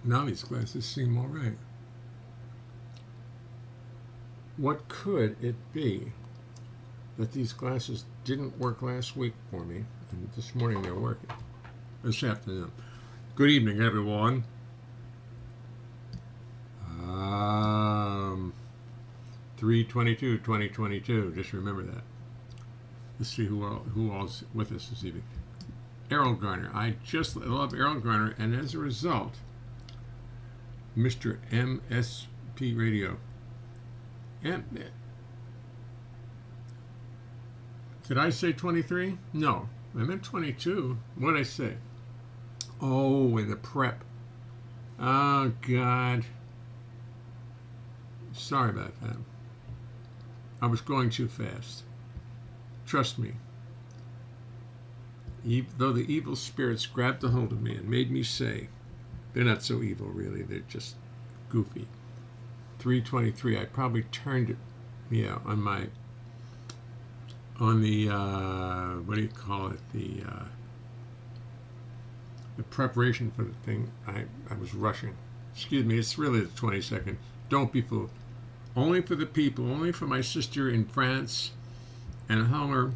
Now these glasses seem all right. What could it be that these glasses didn't work last week for me, and this morning they're working? This afternoon. Good evening, everyone. 3/22/2022. Just remember that. Let's see who all's with us this evening. Errol Garner. I just love Errol Garner, and as a result, Mr. MSP Radio. Did I say 23? No, I meant 22. What did I say? Oh, in the prep. Oh, God. Sorry about that. I was going too fast. Trust me. Though the evil spirits grabbed a hold of me and made me say, they're not so evil, really. They're just goofy. 3:23. I probably turned it, on the what do you call it? The preparation for the thing. I was rushing. Excuse me. It's really the 22nd. Don't be fooled. Only for the people. Only for my sister in France, and Homer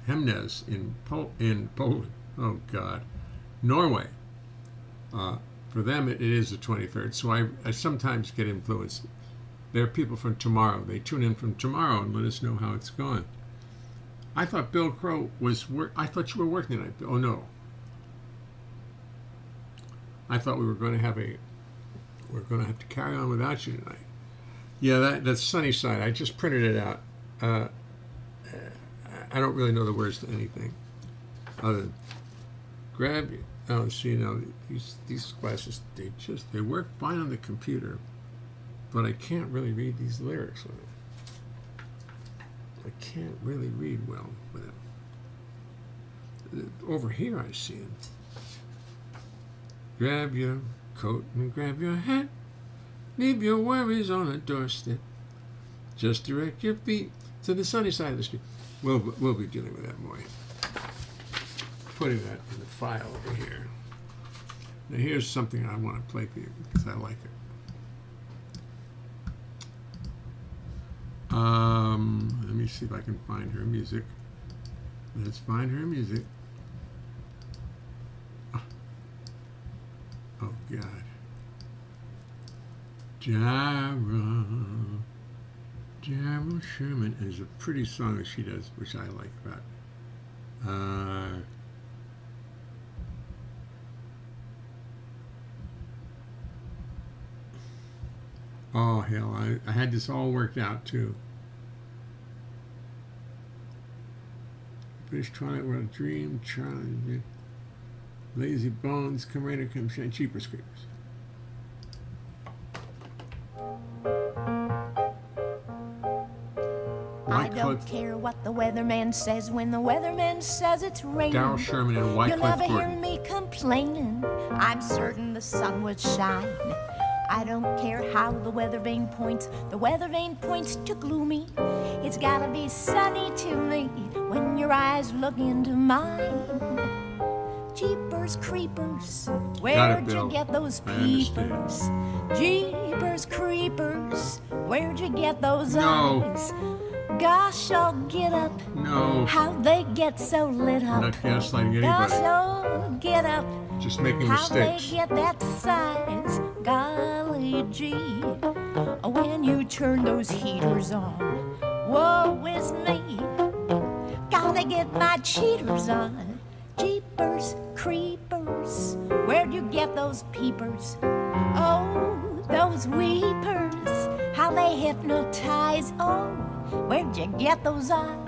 Hemnes in Poland. Oh God, Norway. For them, it is the 23rd. So I sometimes get influenced. There are people from tomorrow. They tune in from tomorrow and let us know how it's going. I thought Bill Crow was I thought you were working tonight. Oh no. I thought we were going to have to carry on without you tonight. Yeah, that's Sunny Side. I just printed it out. I don't really know the words to anything other than grab. Oh, see, now these glasses, they work fine on the computer, but I can't really read these lyrics with it. I can't really read well with it. Over here I see it. Grab your coat and grab your hat. Leave your worries on a doorstep. Just direct your feet to the sunny side of the street. We'll be dealing with that more. Putting that in the file over here. Now here's something I want to play for you because I like it. Let me see if I can find her music. Let's find her music. Oh God. Jarrell Sherman is a pretty song that she does, which I like about. Oh hell, I had this all worked out too. British Twilight World Dream, Charlie, Lazy Bones, Come Rain or Come Shine, Cheapers Creepers. I don't care what the weatherman says when the weatherman says it's raining. Darryl Sherman and Wycliffe You'll never Gordon. hear me complaining. I'm certain the sun would shine. I don't care how the weather vane points. The weather vane points to gloomy. It's gotta be sunny to me when your eyes look into mine. Jeepers creepers, where'd you get those peepers? Jeepers creepers, where'd you get those eyes? Gosh, oh, get up. No. How they get so lit up. I'm not gaslighting anybody. Gosh, oh, get up. Just making How mistakes. they get that size. Golly gee. When you turn those heaters on, woe is me. Gotta get my cheaters on. Jeepers creepers, where'd you get those peepers? Oh, those weepers, how they hypnotize. Oh, Where'd you get those eyes?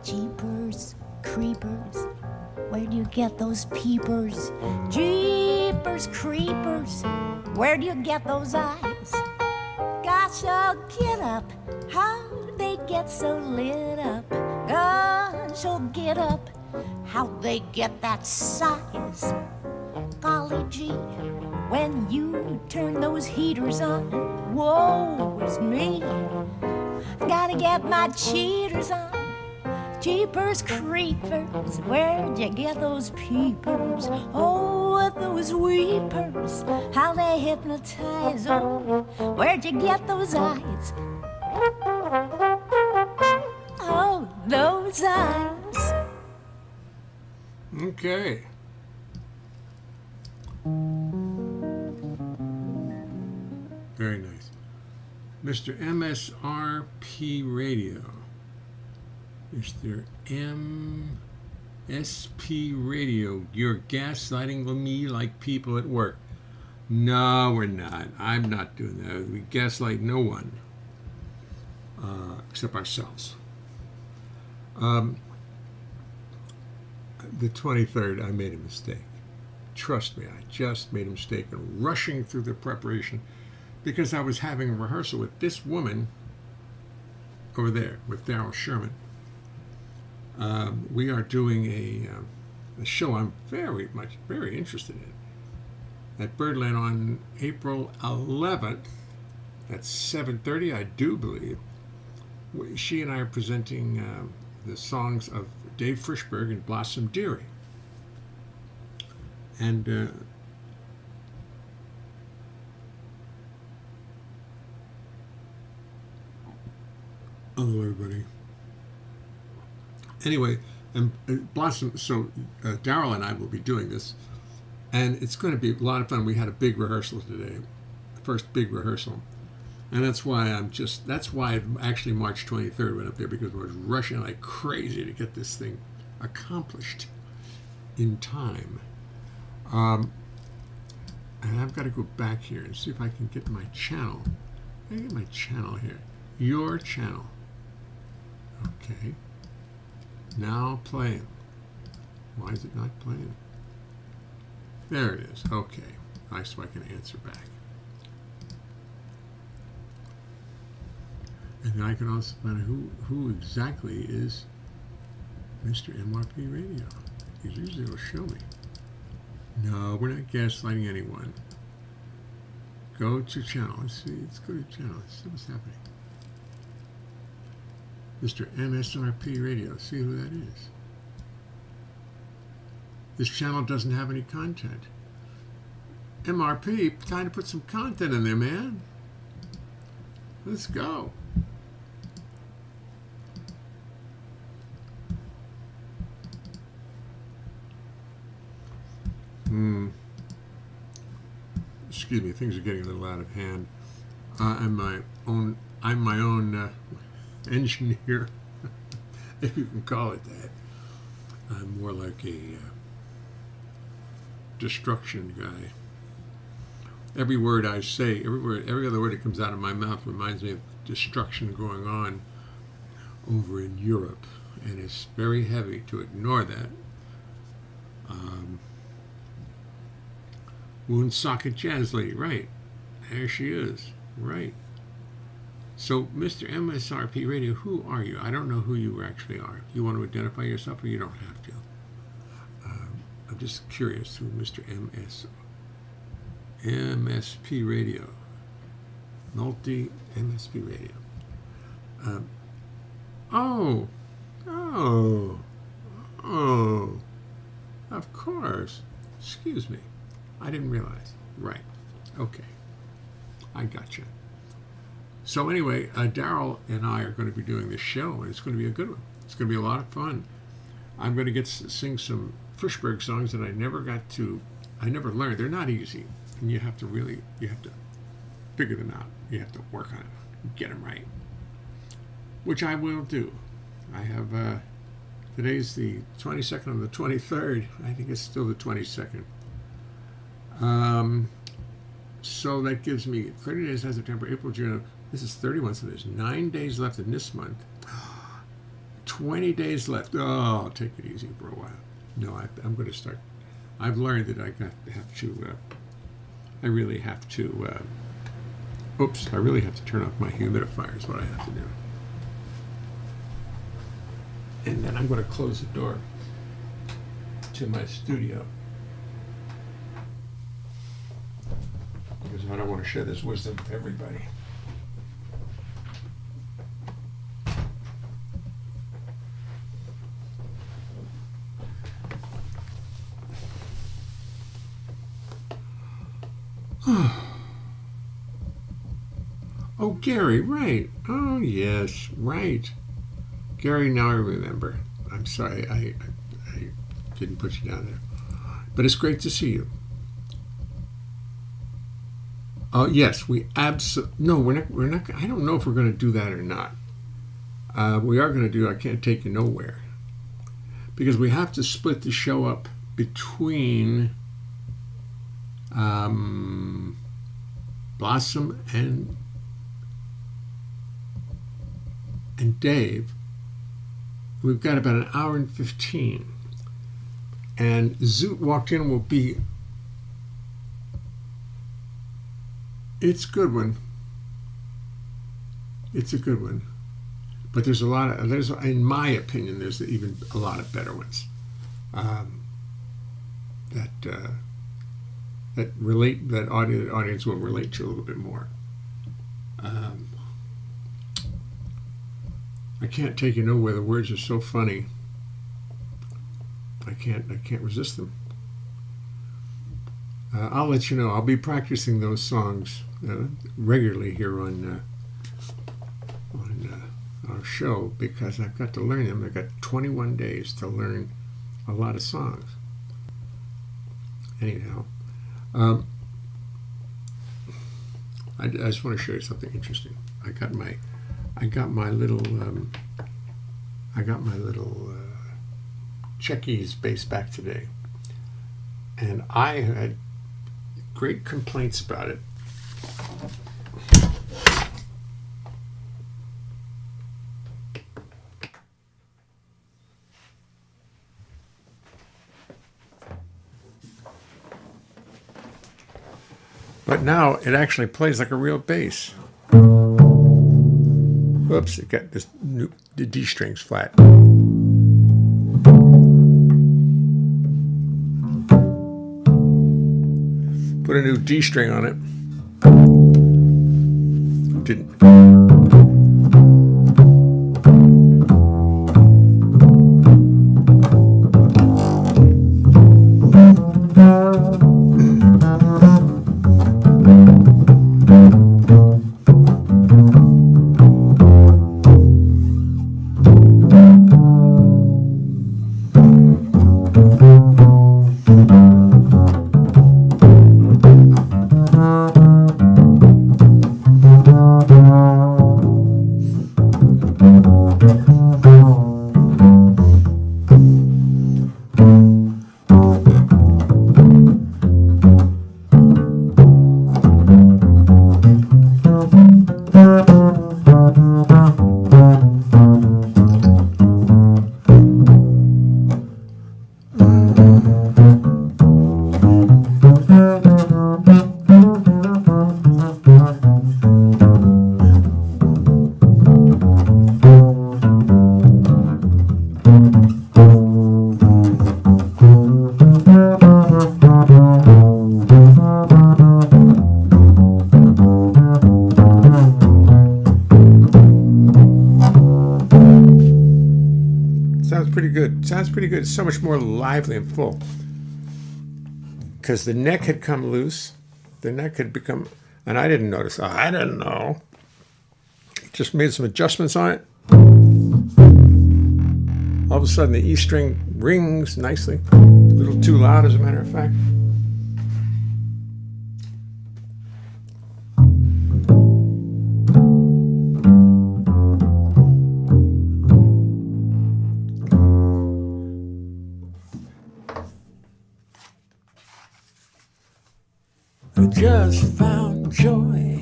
Jeepers, creepers, where do you get those peepers? Jeepers, creepers, where do you get those eyes? Gosh, oh, get up, how they get so lit up? Gosh, oh, get up, how they get that size? Golly gee, when you turn those heaters on, woe is me. Gotta get my cheaters on. Jeepers, creepers, where'd you get those peepers? Oh, those weepers, how they hypnotize. Oh, where'd you get those eyes? Oh, those eyes. Okay. Very nice. Mr. MSRP Radio. Mr. MSP Radio. You're gaslighting me like people at work. No, we're not. I'm not doing that. We gaslight no one except ourselves. The 23rd, I made a mistake. Trust me, I just made a mistake in rushing through the preparation because I was having a rehearsal with this woman over there, with Daryl Sherman. We are doing a show I'm very interested in at Birdland on April 11th at 7:30, I do believe. She and I are presenting the songs of Dave Frischberg and Blossom Dearie. And hello, everybody. Anyway, and Blossom, so Daryl and I will be doing this, and it's going to be a lot of fun. We had a big rehearsal today, first big rehearsal, and that's why actually March 23rd went up there, because I was rushing like crazy to get this thing accomplished in time. And I've got to go back here and see if I can get my channel. I get my channel here. Your channel. Okay. Now playing. Why is it not playing? There it is. Okay. So I can answer back. And then I can also find out who exactly is Mr. MRP Radio. Because usually it'll show me. No, we're not gaslighting anyone. Go to channel. Let's see. Let's go to channel. Let's see what's happening. Mr. MSRP Radio. See who that is. This channel doesn't have any content. MRP, time to put some content in there, man. Let's go. Excuse me, things are getting a little out of hand. I'm my own engineer, if you can call it that. I'm more like a destruction guy. Every word I say, every other word that comes out of my mouth reminds me of destruction going on over in Europe, and it's very heavy to ignore that. Woonsocket Jazz Lady, right? There she is, right? So, Mr. MSRP Radio, who are you? I don't know who you actually are. You want to identify yourself, or you don't have to. I'm just curious who Mr. MSP Radio, multi MSP Radio. Oh, of course. Excuse me. I didn't realize. Right. Okay. I gotcha. So anyway, Daryl and I are going to be doing this show, and it's going to be a good one. It's going to be a lot of fun. I'm going to get to sing some Frischberg songs that I never learned. They're not easy, and you have to figure them out. You have to work on it, get them right, which I will do. I have, today's the 22nd or the 23rd. I think it's still the 22nd. So that gives me 30 days, September, April, June. This is 31, so there's 9 days left in this month. 20 days left. Oh, take it easy for a while. No, I'm going to start. I've learned that I really have to turn off my humidifier is what I have to do. And then I'm going to close the door to my studio, because I don't want to share this wisdom with everybody. Oh, Gary, right. Oh, yes, right. Gary, now I remember. I'm sorry, I didn't put you down there. But it's great to see you. Yes, we're not, I don't know if we're going to do that or not. We are going to do I Can't Take You Nowhere, because we have to split the show up between Blossom and Dave. We've got about an hour and 15, and Zoot Walked In will be, it's a good one. It's a good one, but there's in my opinion, there's even a lot of better ones that audience will relate to a little bit more. I Can't Take You Nowhere. The words are so funny. I can't resist them. I'll let you know. I'll be practicing those songs regularly here on our show, because I've got to learn them. I've got 21 days to learn a lot of songs. Anyhow, I just want to show you something interesting. I got my little Czechies bass back today, and I had great complaints about it. But now it actually plays like a real bass. Oops, it got the D strings flat. Put a new D string on it. Didn't. pretty good. It's so much more lively and full. Because the neck had come loose. The neck had become, and I didn't notice. I didn't know. Just made some adjustments on it. All of a sudden, the E string rings nicely. A little too loud, as a matter of fact. I just found joy.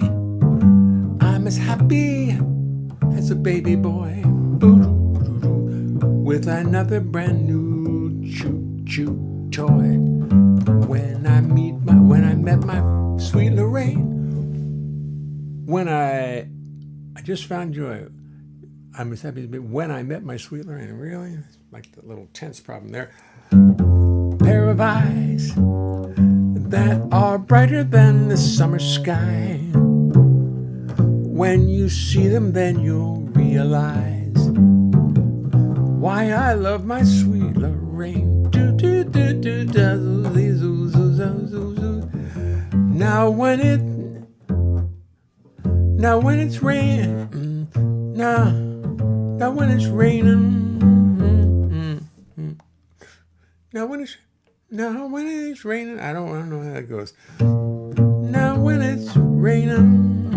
I'm as happy as a baby boy. With another brand new choo-choo toy. When I met my sweet Lorraine. When I just found joy. I'm as happy as a baby when I met my sweet Lorraine. Really? Like the little tense problem there. Pair of eyes that are brighter than the summer sky. When you see them, then you'll realize why I love my sweet Lorraine. Now when it's raining, now when it's raining, now when it's raining, I don't know how that goes. Now when it's raining,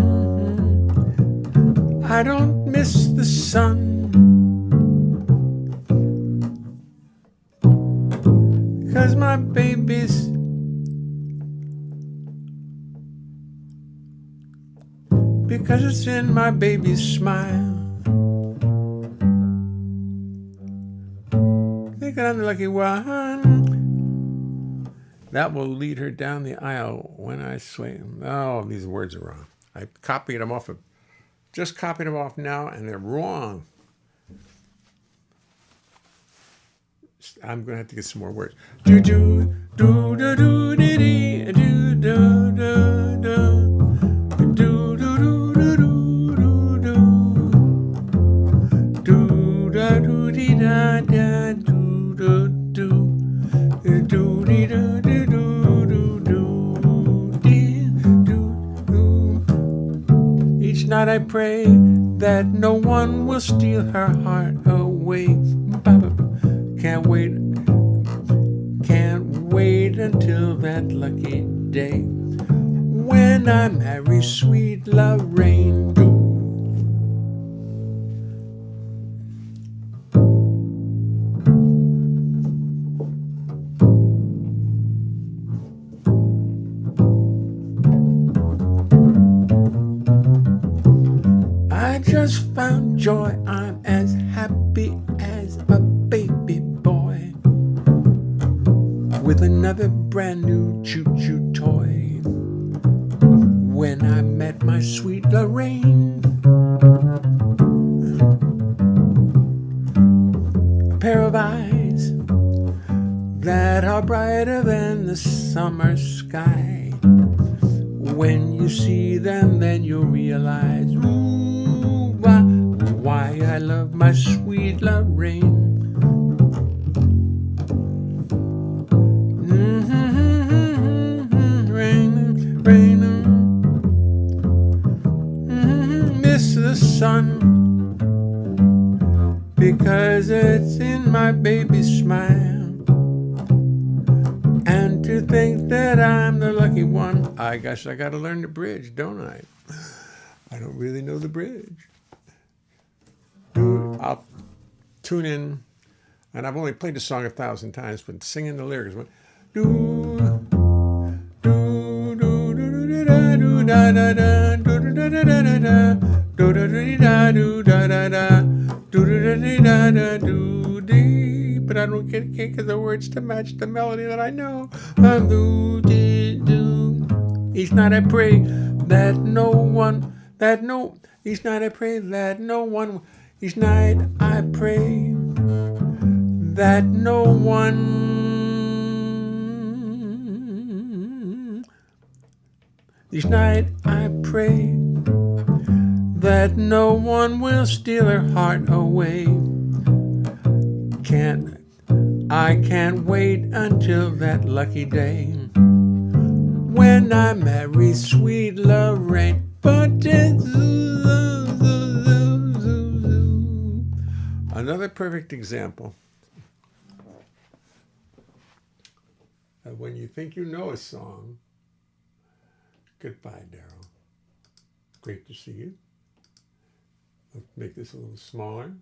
I don't miss the sun. 'Cause my baby's because it's in my baby's smile. Think I'm the lucky one. That will lead her down the aisle when I sway. Oh, these words are wrong. I copied them off just copied them off now, and they're wrong. I'm gonna have to get some more words. Do do do do do dee do do do do do do do do do do da do dee da da do do do do dee do do do do dee do do. Each night I pray that no one will steal her heart away. Can't wait until that lucky day when I marry sweet Lorraine. I just found joy. I'm as happy as a baby boy with another brand new choo-choo toy. When I met my sweet Lorraine, a pair of eyes that are brighter than the summer sky. When you see them, then you'll realize why I love my sweet Lorraine. Raining, miss the sun because it's in my baby's smile. And to think that I'm the lucky one, I guess I gotta learn the bridge, don't I? I don't really know the bridge. I'll tune in, and I've only played the song 1,000 times, but singing the lyrics. Do do do do da do da da da do da da da da do da da do da da da do da da do dee. But I don't can't get the words to match the melody that I know. Do do. Each night I pray that no one each night I pray that no one. Each night I pray that no one. Each night I pray that no one will steal her heart away. Can't I can't wait until that lucky day when I marry sweet Lorraine. But another perfect example of when you think you know a song. Goodbye, Daryl. Great to see you. Let's make this a little smaller.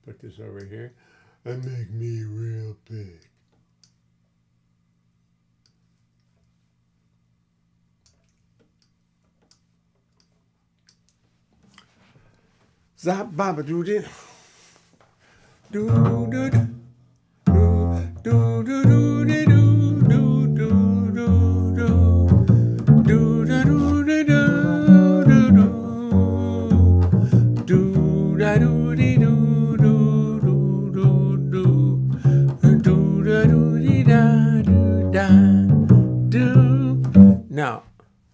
Put this over here and make me real big. Zap baba doo doo doo doo doo doo doo doo doo Now,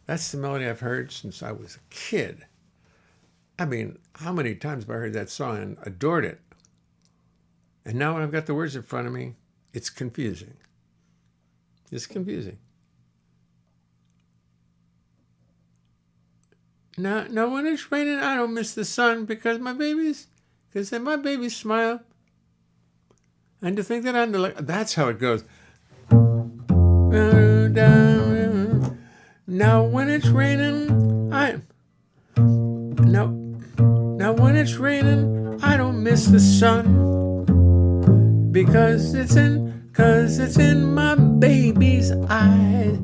that's the melody I've heard since I was a kid. I mean, how many times have I heard that song and adored it? And now when I've got the words in front of me, it's confusing. It's confusing. Now when it's raining, I don't miss the sun because my babies smile. And to think that that's how it goes. Now when it's raining, Now when it's raining, I don't miss the sun because it's in my baby's eyes.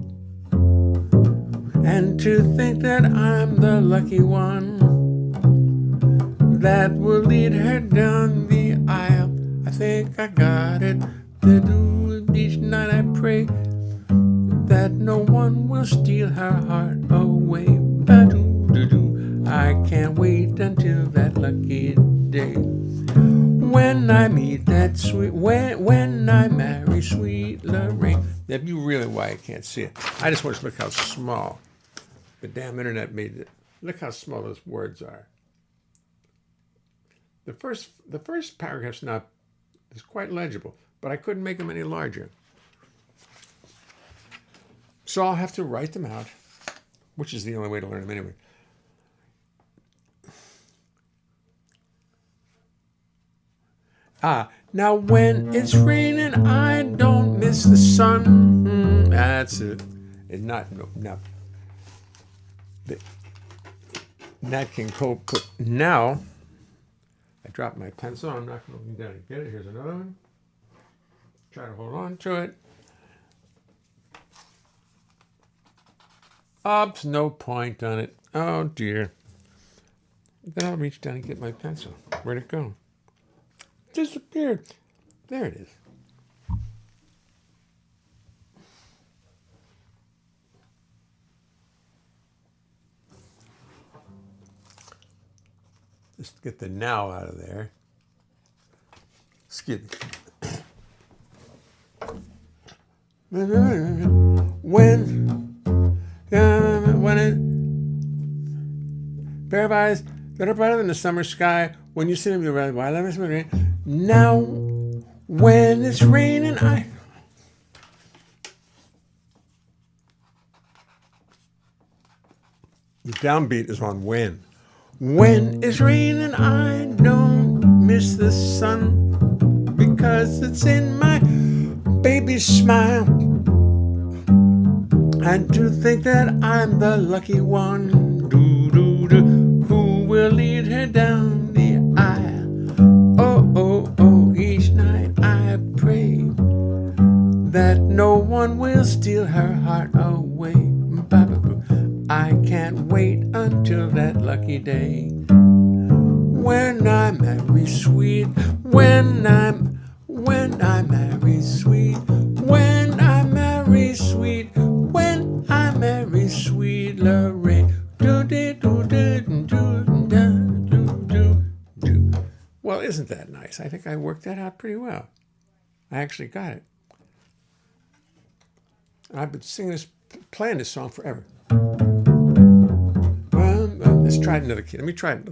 And to think that I'm the lucky one that will lead her down the aisle. I think I got it. Each night I pray that no one will steal her heart away. I can't wait until that lucky day when I meet that when I marry sweet Lorraine. That'd be really why I can't see it. I just want to look how small the damn internet made it. Look how small those words are. The first paragraph's is quite legible, but I couldn't make them any larger. So I'll have to write them out, which is the only way to learn them anyway. Now when it's raining, I don't miss the sun. That's it. Nat King Cole put. Now, I dropped my pencil. I'm not going to look down and get it. Here's another one. Try to hold on to it. Oops, no point on it. Oh dear. Then I'll reach down and get my pencil. Where'd it go? Disappeared. There it is. Just get the now out of there. Excuse me. When it pair of eyes that are brighter than the summer sky, when you see them, you're right. Why let me rain? Now, when it's raining, the downbeat is on when. When it's raining, I don't miss the sun because it's in my baby's smile. And to think that I'm the lucky one who will lead her down the aisle. Oh, each night I pray that no one will steal her heart away. I can't wait until that lucky day when I marry sweet, when I marry sweet, when I marry sweet, when I marry sweet Lorraine. Well, isn't that nice? I think I worked that out pretty well. I actually got it. I've been playing this song forever. Let's try it another key. Let me try it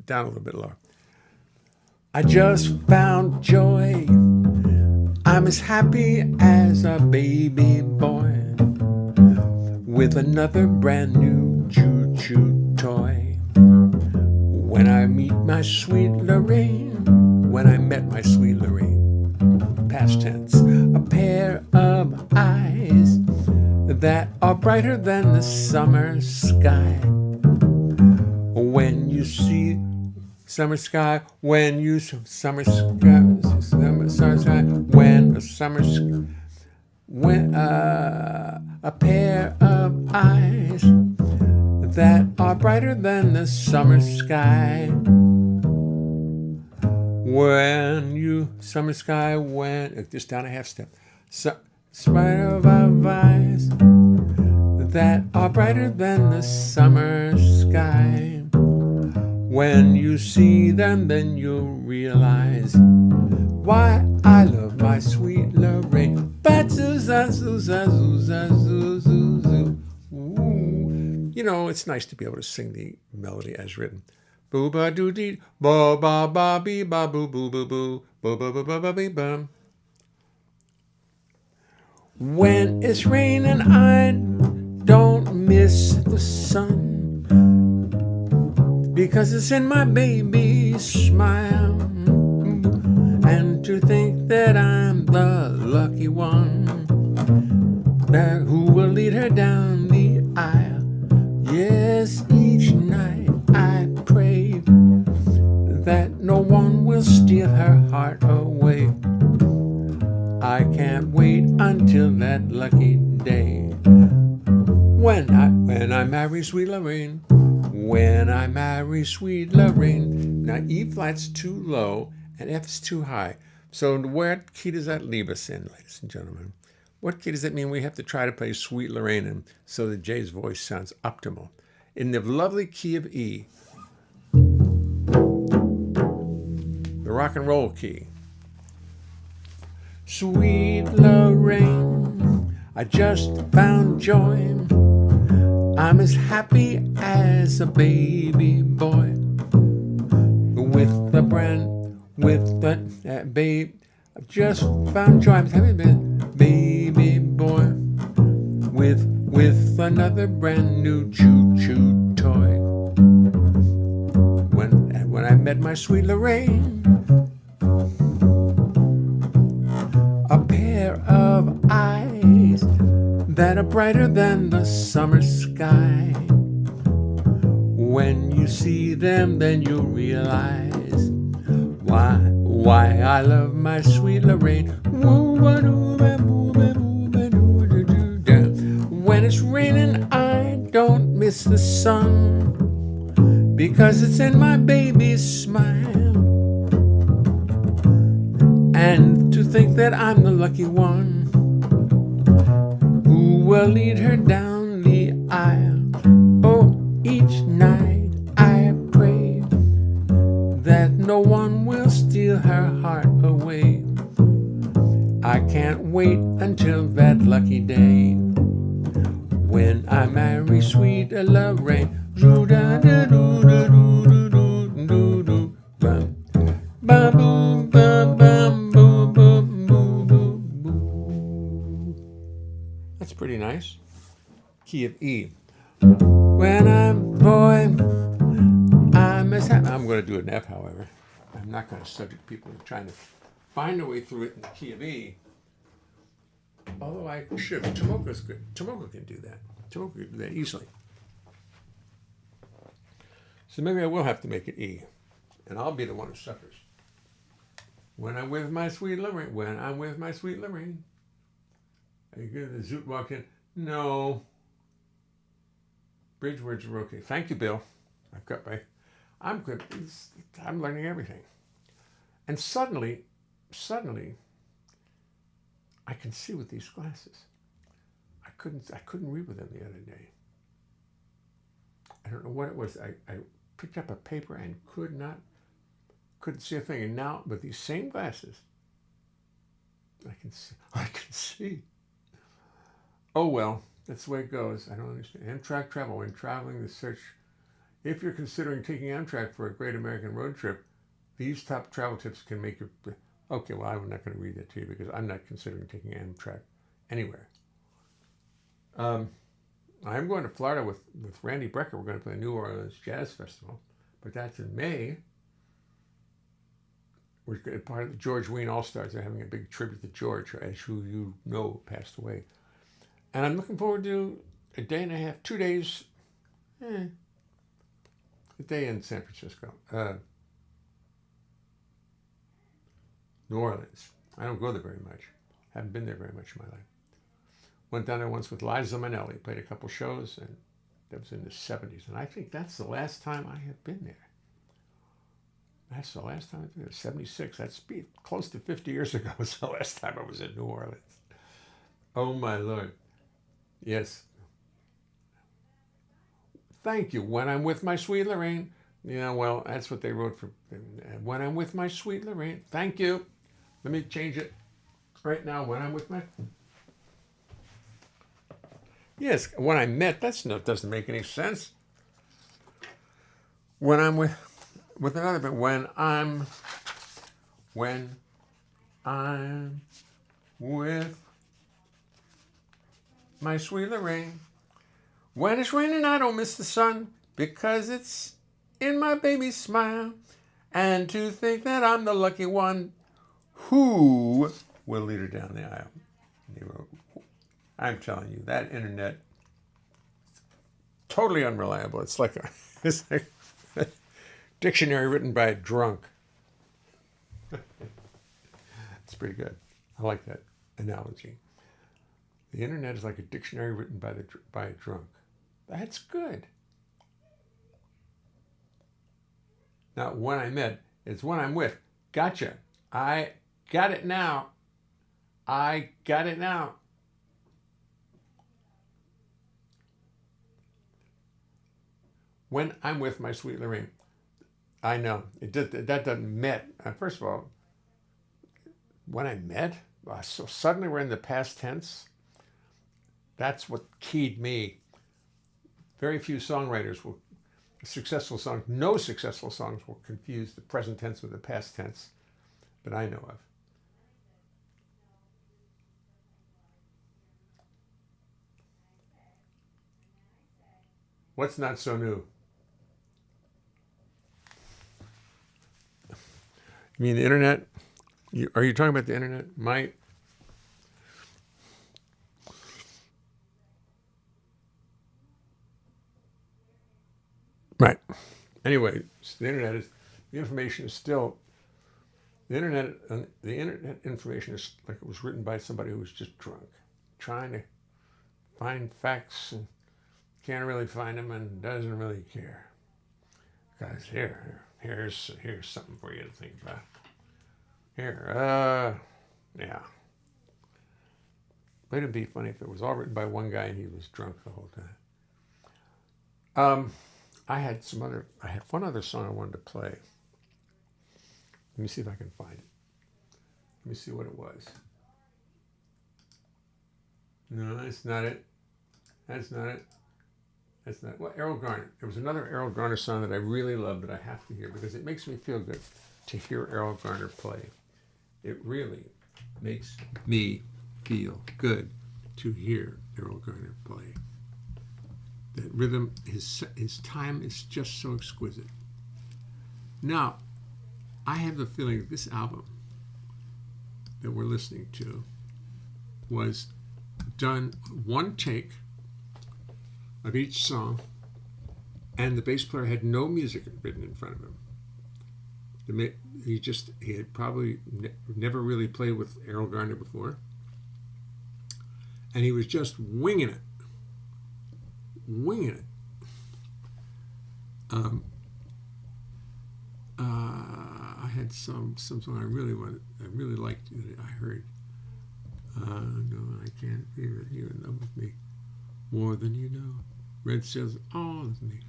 down a little bit lower. I just found joy. I'm as happy as a baby boy with another brand new choo-choo toy. When I meet my sweet Lorraine, when I met my sweet Lorraine, past tense, a pair of eyes that are brighter than the summer sky. When you see summer sky, when you summer sky, when a summer sky, when a pair of eyes that are brighter than the summer sky. When you summer sky, when just down a half step, spider of eyes that are brighter than the summer sky. When you see them, then you'll realize why I love my sweet Lorraine. You know, it's nice to be able to sing the melody as written. Boo ba doo dee, ba ba ba bee ba boo boo boo boo, ba ba ba ba ba bee bum. When it's raining, I don't miss the sun, because it's in my baby's smile. And to think that I'm the lucky one that who will lead her down the aisle. Yes, each night I pray that no one will steal her heart away. I can't wait until that lucky day when I marry sweet Lorraine. When I marry sweet Lorraine. Now E flat's too low and F is too high. So what key does that leave us in, ladies and gentlemen? What key does that mean we have to try to play Sweet Lorraine in so that Jay's voice sounds optimal? In the lovely key of E, the rock and roll key. Sweet Lorraine, I just found joy. I'm as happy as a baby boy with the babe. I've just found joy. I'm as happy as a baby boy with another brand new choo-choo toy. When I met my sweet Lorraine, a pair of eyes that are brighter than the summer sky. When you see them, then you'll realize why I love my sweet Lorraine. When it's raining, I don't miss the sun, because it's in my baby's smile. And to think that I'm the lucky one who will lead her down the aisle. Oh, each night I pray that no one will steal her heart away. I can't wait until that lucky day when I marry sweet Lorraine. That's pretty nice. Key of E. When I'm boy, I'm as happy. I'm going to do it in F, however. I'm not going to subject people to trying to find a way through it in the key of E. Although I should. Tomoko's good. Tomoko can do that. Tomoko can do that easily. So maybe I will have to make it E. And I'll be the one who suffers. When I'm with my sweet Lorraine. When I'm with my sweet Lorraine. Are you good? The Zoot walked in. No. Bridge words are okay. Thank you, Bill. I've got my... I'm good. I'm learning everything. And suddenly, I can see with these glasses. I couldn't read with them the other day. I don't know what it was. I picked up a paper and couldn't see a thing. And now with these same glasses, I can see. Oh well, that's the way it goes. I don't understand. Amtrak travel. When traveling, the search. If you're considering taking Amtrak for a great American road trip, these top travel tips can make you. Okay, well, I'm not going to read that to you because I'm not considering taking Amtrak anywhere. I'm going to Florida with Randy Brecker. We're going to play the New Orleans Jazz Festival, but that's in May. We're part of the George Wein All Stars. They're having a big tribute to George, as who you know passed away. And I'm looking forward to a day and a half, 2 days, a day in San Francisco. New Orleans. I don't go there very much. Haven't been there very much in my life. Went down there once with Liza Minnelli, played a couple shows, and that was in the 70s. And I think that's the last time I have been there. That's the last time I've been there, 76. That's close to 50 years ago was the last time I was in New Orleans. Oh, my Lord. Yes. Thank you. When I'm with my sweet Lorraine. Yeah, well, that's what they wrote for. When I'm with my sweet Lorraine. Thank you. Let me change it right now. When I'm with my... Yes, when I met, doesn't make any sense. When I'm with another, but when I'm with my sweet Lorraine. When it's raining, I don't miss the sun because it's in my baby's smile. And to think that I'm the lucky one who will lead her down the aisle. And he wrote, I'm telling you, that internet, totally unreliable. It's like a dictionary written by a drunk. It's pretty good. I like that analogy. The internet is like a dictionary written by a drunk. That's good. Now, when I met, it's when I'm with. Gotcha. I got it now. I got it now. When I'm with my sweet Lorraine. I know. That doesn't met. First of all, when I met, so suddenly we're in the past tense. That's what keyed me. Very few songwriters will, no successful songs will confuse the present tense with the past tense that I know of. What's not so new? You mean the internet? Are you talking about the internet? Right. Anyway, the internet the information information is like it was written by somebody who was just drunk, trying to find facts and can't really find them and doesn't really care. Guys, here's something for you to think about. Yeah. But it'd be funny if it was all written by one guy and he was drunk the whole time. I had one other song I wanted to play. Let me see if I can find it. Let me see what it was. No, that's not it. That's not it. That's not it. Well, Errol Garner. There was another Errol Garner song that I really love that I have to hear because it makes me feel good to hear Errol Garner play. It really makes me feel good to hear Errol Garner play. That rhythm, his time is just so exquisite. Now, I have the feeling that this album that we're listening to was done one take of each song, and the bass player had no music written in front of him. He had probably never really played with Errol Garner before, and he was just winging it. I had some song I really liked that I heard. No, I can't feel it. You're in love with me more than you know. Red says all of me.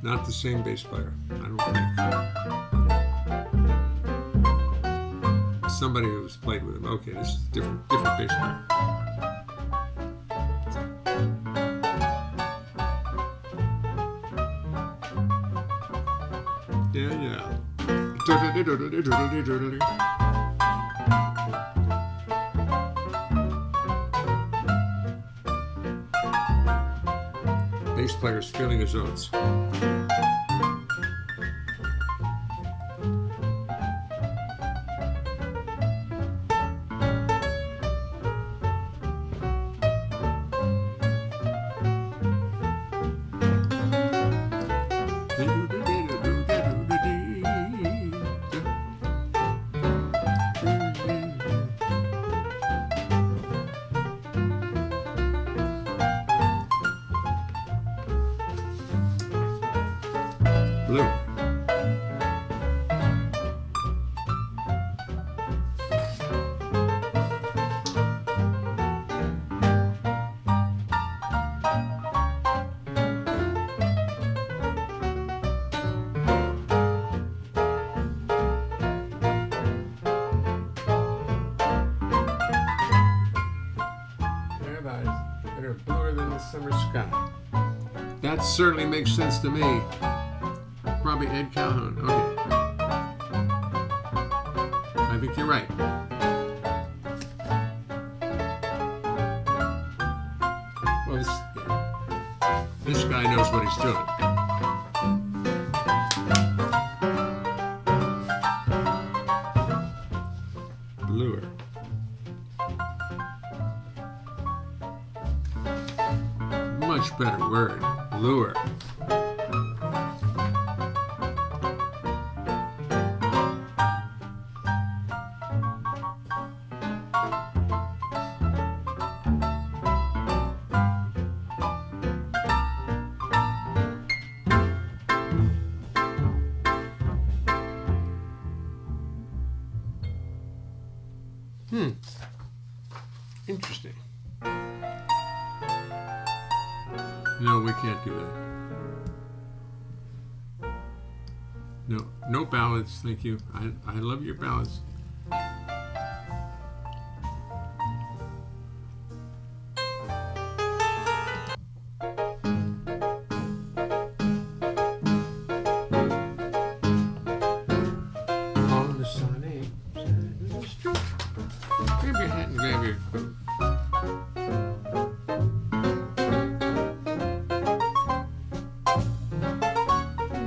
Not the same bass player, I don't think. Somebody who's played with him. Okay, this is a different bass player. Yeah. Bass player's feeling his oats. Blue. They're bluer than the summer sky. That certainly makes sense to me. Probably Ed Calhoun. Okay. I think you're right. Well, this guy knows what he's doing. Bluer. Much better word. Bluer. Interesting. No, we can't do that. No ballads, thank you. I love your ballads. On the sunny side of the street. Grab your hat and grab your coat.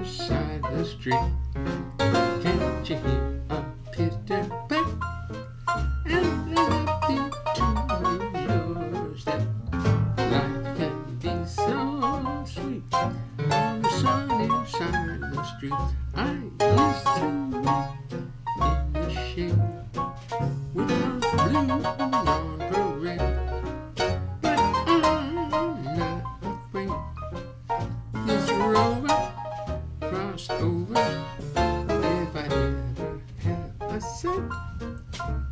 Side of the street, can't you hear a pitter pat? And the to yours that life can be so sweet. On the sunny side of the street, I used to walk in the shade with those blues on parade. But I'm not afraid. This rover crossed over. If I ever have a cent,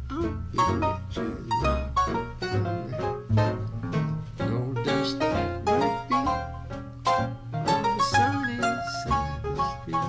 I'll be rich and rock up in there. No dust at my feet on the sunny side of the street.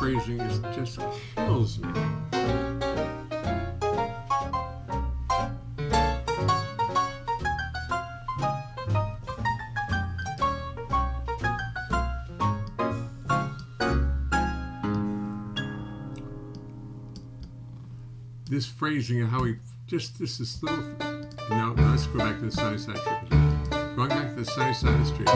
phrasing just kills me. This phrasing and how he just this little. No, let's go back to the sunny side street. Going back to the sunny side of the street.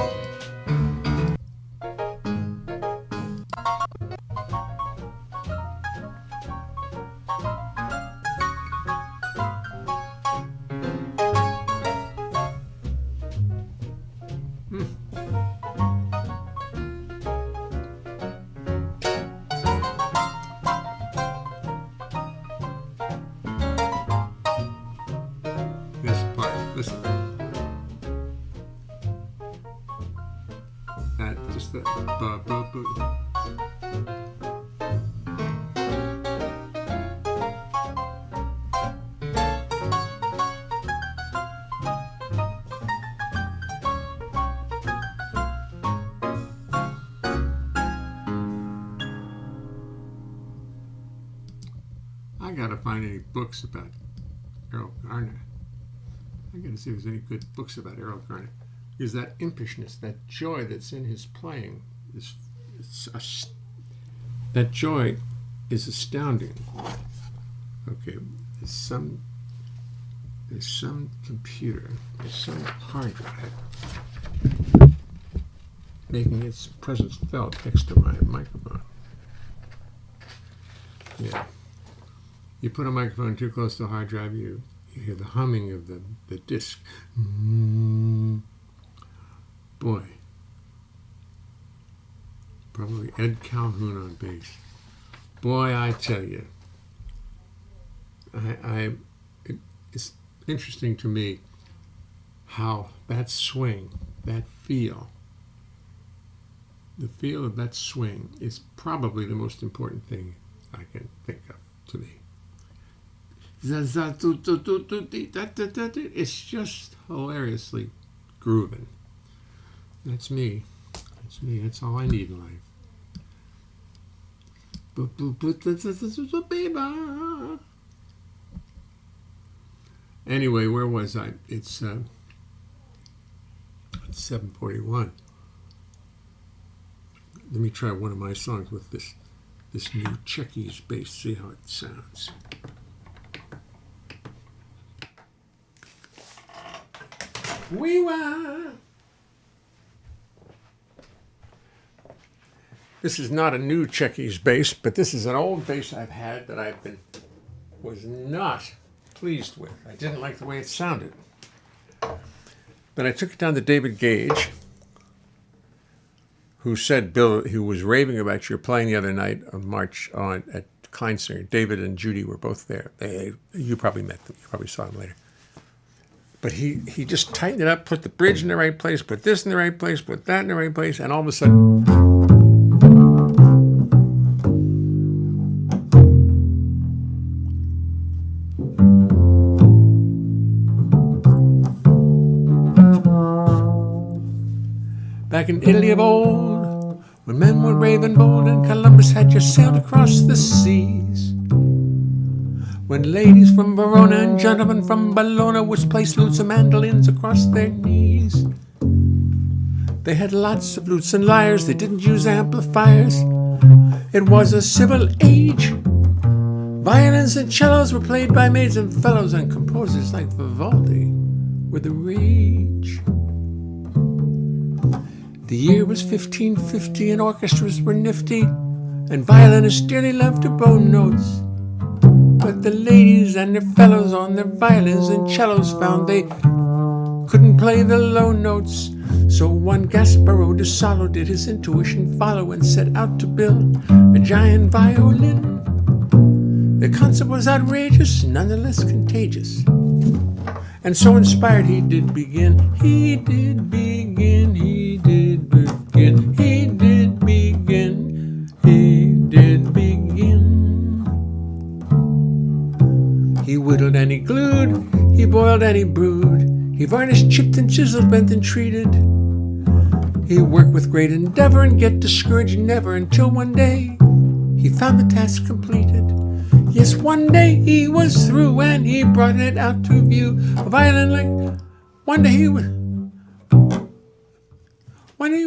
Listen. That just the ba ba ba. I gotta find any books about Errol Garner. I got to see if there's any good books about Errol Garner. Is that impishness, that joy that's in his playing, that joy is astounding. Okay, there's some computer, there's some hard drive making its presence felt next to my microphone. Yeah, you put a microphone too close to a hard drive, you hear the humming of the disc. Boy. Probably Ed Calhoun on bass. Boy, I tell you. It's interesting to me how that swing, that feel, the feel of that swing is probably the most important thing I can think of to me. It's just hilariously grooving. That's me. That's me. That's all I need in life. Anyway, where was I? It's 7:41. Let me try one of my songs with this new Czechie's bass. See how it sounds. We were. This is not a new Czechie's bass, but this is an old bass I've had that was not pleased with. I didn't like the way it sounded. But I took it down to David Gage, who said, Bill, who was raving about your playing the other night at Kleinsinger. David and Judy were both there. You probably met them. You probably saw them later. But he just tightened it up, put the bridge in the right place, put this in the right place, put that in the right place, and all of a sudden... Back in Italy of old, when men were brave and bold, and Columbus had just sailed across the seas, when ladies from Verona and gentlemen from Bologna would play lutes and mandolins across their knees. They had lots of lutes and lyres, they didn't use amplifiers. It was a civil age. Violins and cellos were played by maids and fellows, and composers like Vivaldi were the rage. The year was 1550 and orchestras were nifty, and violinists dearly loved to bow notes. But the ladies and their fellows on their violins and cellos found they couldn't play the low notes. So one Gasparo de Salo did his intuition follow and set out to build a giant violin. The concept was outrageous, nonetheless contagious. And so inspired he did begin, he did begin, he did begin, he did begin, he did begin. He whittled and he glued, he boiled and he brewed, he varnished, chipped and chiseled, bent and treated. He worked with great endeavor and get discouraged never, until one day he found the task completed. Yes, one day he was through and he brought it out to view. A violin like one day he was. One day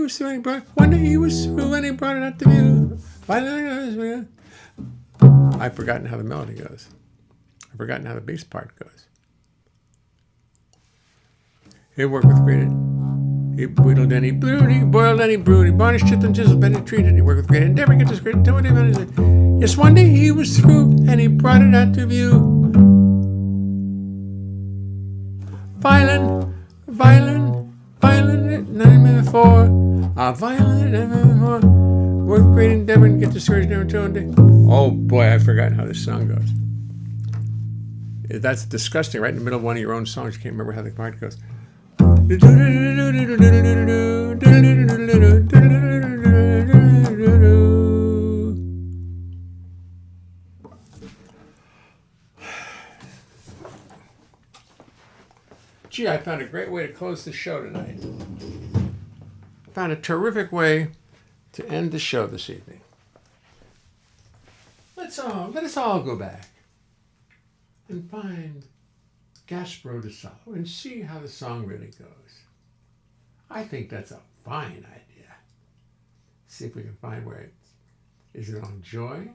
he was through and he brought it out to view. I've forgotten how the melody goes. I've forgotten how the bass part goes. He worked with great. He wheedled and he blew, he boiled and he brewed, he varnished, chipped and chiseled, and he treated. He worked with great endeavor, get this great utility. Yes, one day he was through and he brought it out to view. Violin, none before. A violin, never before. Work with great endeavor and get discouraged, never till one day. Oh boy, I've forgotten how this song goes. That's disgusting. Right in the middle of one of your own songs, you can't remember how the part goes. Gee, I found a great way to close the show tonight. I found a terrific way to end the show this evening. Let us all go back and find Gasparo de Salo and see how the song really goes. I think that's a fine idea. See if we can find where it is. Is it on Joy?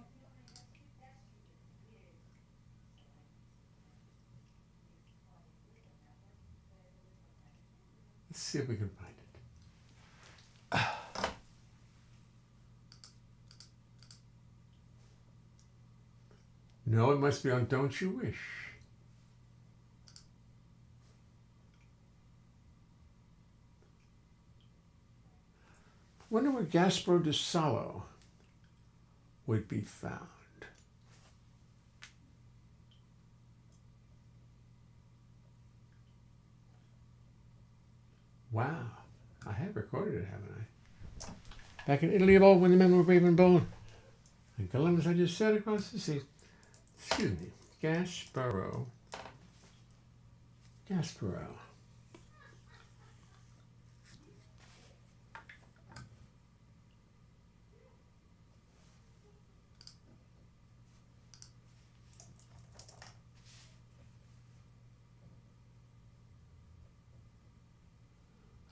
Let's see if we can find it. No, it must be on Don't You Wish. Wonder where Gasparo de Salo would be found. Wow, I have recorded it, haven't I? Back in Italy of old, when the men were brave and bold, and Columbus I just said across the sea. Excuse me, Gasparo.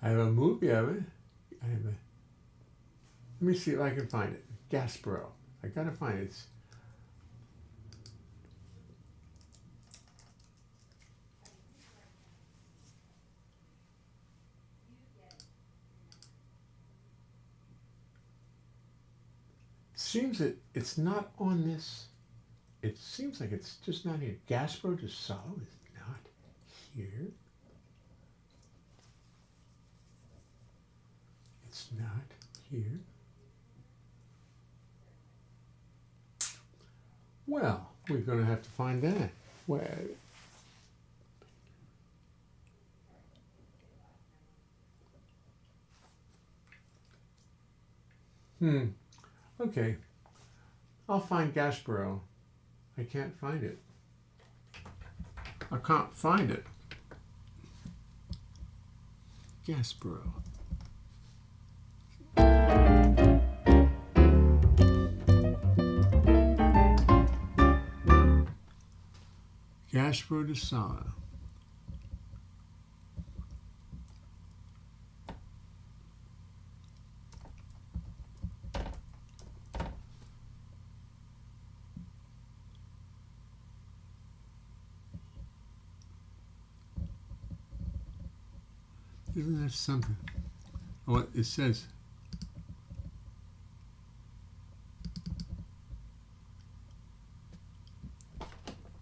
I have a movie of it. Let me see if I can find it. Gasparo. I gotta find it. Seems that it's not on this. It seems like it's just not here. Gasparo de Salo is not here. It's not here. Well, we're going to have to find that. Where? Okay. I'll find Gasparo. I can't find it. I can't find it. Gasparo. Gasparo de Salo. Isn't that something? Oh, it says.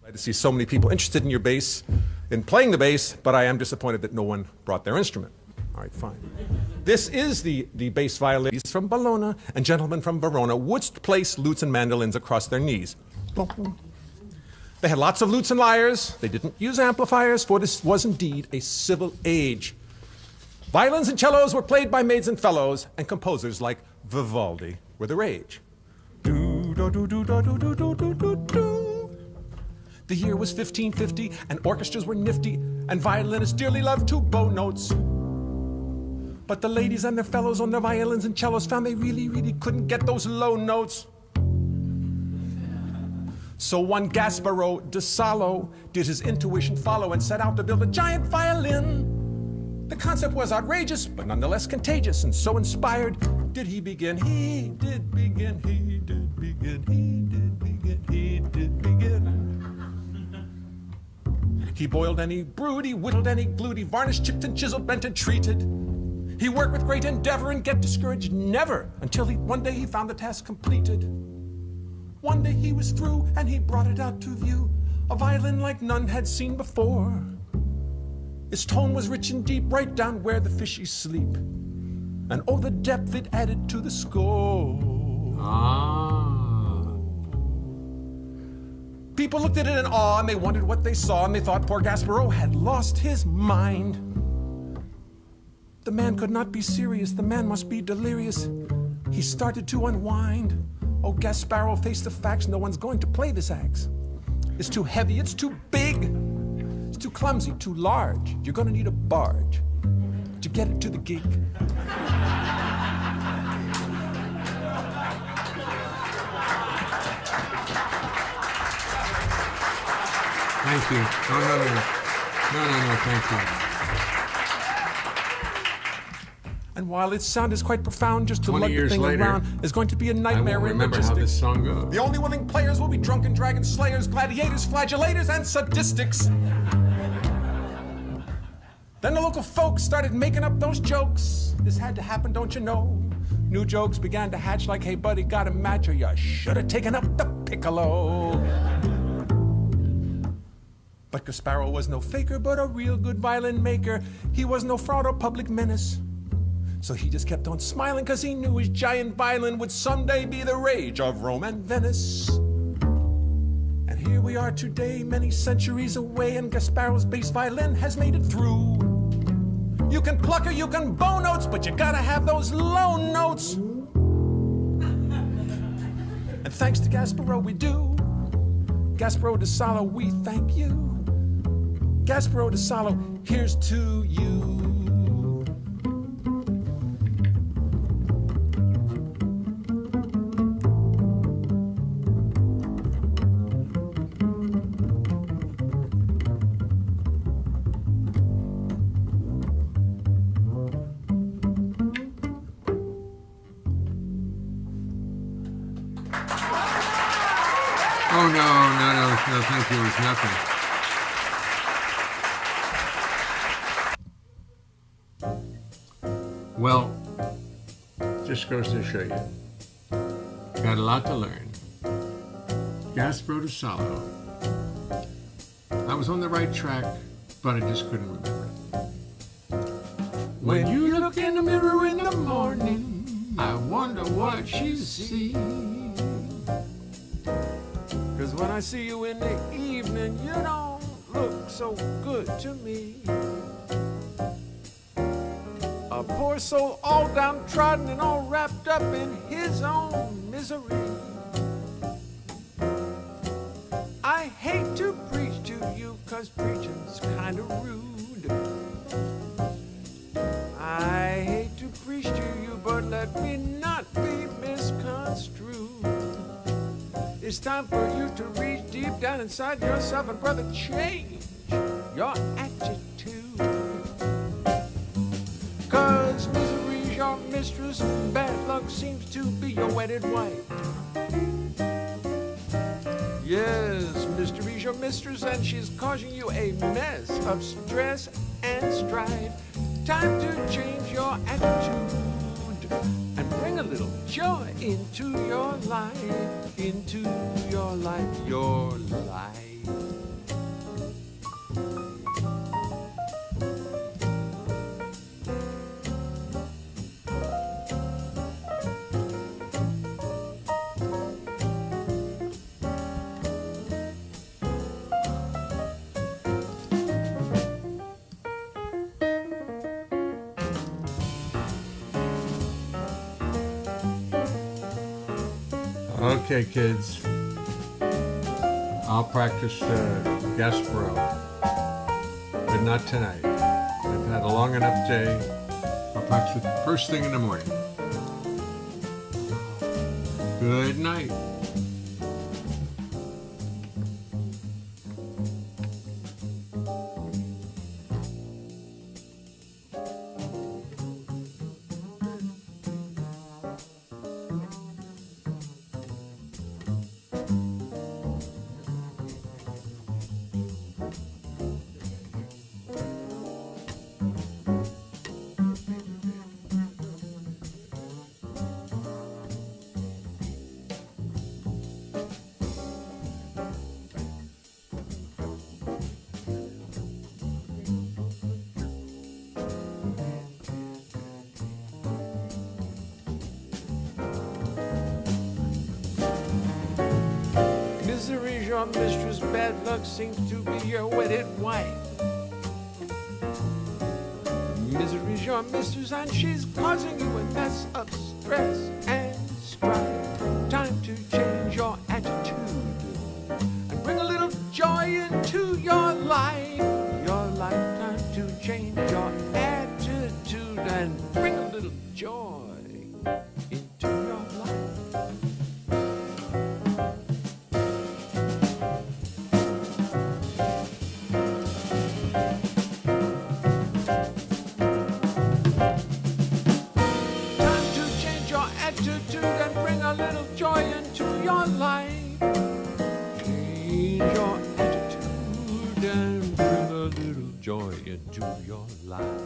Glad to see so many people interested in your bass, in playing the bass, but I am disappointed that no one brought their instrument. All right, fine. This is the bass violin from Bologna and gentlemen from Verona wouldst place lutes and mandolins across their knees. They had lots of lutes and lyres. They didn't use amplifiers, for this was indeed a civil age. Violins and cellos were played by maids and fellows, and composers like Vivaldi were the rage. Do, do, do, do, do, do, do, do, do, do. The year was 1550, and orchestras were nifty, and violinists dearly loved to bow notes. But the ladies and their fellows on their violins and cellos found they really, really couldn't get those low notes. So one Gasparo de Salo did his intuition follow and set out to build a giant violin. The concept was outrageous, but nonetheless contagious, and so inspired did he begin. He did begin, he did begin, he did begin, he did begin. He boiled and he brewed, he whittled and he glued, he varnished, chipped and chiseled, bent and treated. He worked with great endeavor and get discouraged never, until one day he found the task completed. One day he was through and he brought it out to view, a violin like none had seen before. Its tone was rich and deep, right down where the fishies sleep. And oh, the depth it added to the score. People looked at it in awe and they wondered what they saw, and they thought poor Gasparo had lost his mind. The man could not be serious, the man must be delirious. He started to unwind. Oh, Gasparo, face the facts, no one's going to play this axe. It's too heavy, it's too big. It's too clumsy, too large. You're gonna need a barge to get it to the gig. Thank you. No, thank you. And while its sound is quite profound, just to 20 lug the years thing later, around is going to be a I nightmare won't in remember how logistics. this song goes. The only willing players will be drunken dragon slayers, gladiators, flagellators, and sadistics. Then the local folks started making up those jokes. This had to happen, don't you know? New jokes began to hatch like, hey buddy, got a match, or you should have taken up the piccolo. But Gasparo was no faker, but a real good violin maker. He was no fraud or public menace. So he just kept on smiling, cause he knew his giant violin would someday be the rage of Rome and Venice. And here we are today, many centuries away, and Gasparo's bass violin has made it through. You can pluck or you can bow notes, but you gotta have those low notes. And thanks to Gasparo we do. Gasparo de Salo, we thank you. Gasparo de Salo, here's to you. Oh, no, thank you. It was nothing. Well, just goes to show you. Got a lot to learn. Gasparo de Salo. I was on the right track, but I just couldn't remember. When you look in the mirror in the morning, I wonder what you see. Cause when I see you in the evening, you don't look so good to me. A poor soul all downtrodden and all wrapped up in his own misery. I hate to preach to you, cause preaching's kinda rude. I hate to preach to you, but let me not be misconstrued. It's time for you to reach deep down inside yourself and, brother, change your attitude. Cause misery's your mistress, bad luck seems to be your wedded wife. Yes, mystery's your mistress, and she's causing you a mess of stress and strife. Time to change your attitude and bring a little joy into your life, into your life, your life. Okay, kids. I'll practice Gasparo, but not tonight. I've had a long enough day. I'll practice it first thing in the morning. Good night. mistress, bad luck seems to be your wedded wife. Misery's your mistress and she's causing you a mess of stress and strife. Time to change your attitude and bring a little joy into your life. Your lifetime to change your attitude and bring a little joy into your life. Time to change your attitude and bring a little joy into your life. Change your attitude and bring a little joy into your life.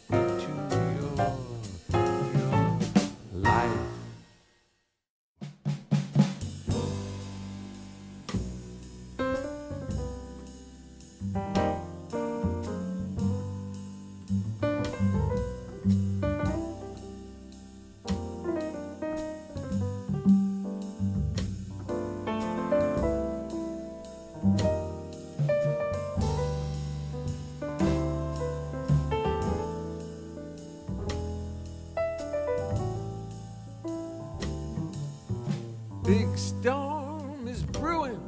Into your life. Big storm is brewing,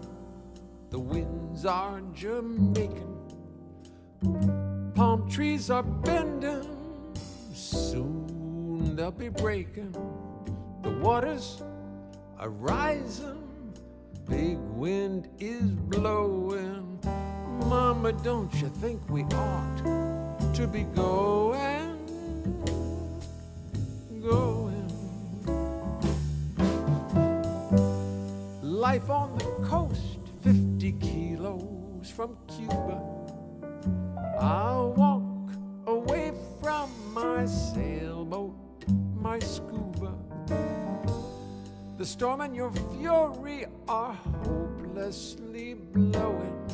the winds are Jamaican, palm trees are bending, soon they'll be breaking, the waters are rising, big wind is blowing. Mama, don't you think we ought to be going? Life on the coast, 50 kilos from Cuba. I'll walk away from my sailboat, my scuba. The storm and your fury are hopelessly blowing.